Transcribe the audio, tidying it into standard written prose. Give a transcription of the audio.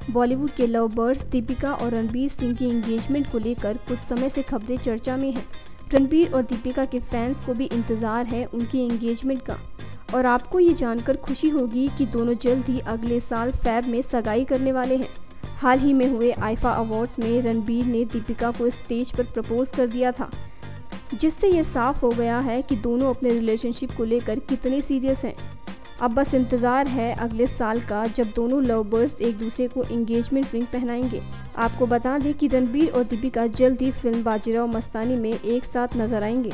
बॉलीवुड के love birds Deepika और रणबीर सिंह की एंगेजमेंट को लेकर कुछ समय से खबरें चर्चा में हैं। रणबीर और दीपिका के फैंस को भी इंतज़ार है उनकी एंगेजमेंट का, और आपको ये जानकर खुशी होगी कि दोनों जल्द ही अगले साल फ़ेब में सगाई करने वाले हैं। हाल ही में हुए आईफा अवार्ड्स में रणबीर ने दीपिका को स्टेज पर प्रपोज कर दिया था, जिससे ये साफ हो गया है कि दोनों अपने रिलेशनशिप को लेकर कितने सीरियस हैं। अब बस इंतज़ार है अगले साल का, जब दोनों लव बर्ड्स एक दूसरे को एंगेजमेंट रिंग पहनाएंगे। आपको बता दें कि रणबीर और दीपिका जल्द ही फिल्म बाजीराव मस्तानी में एक साथ नजर आएंगे।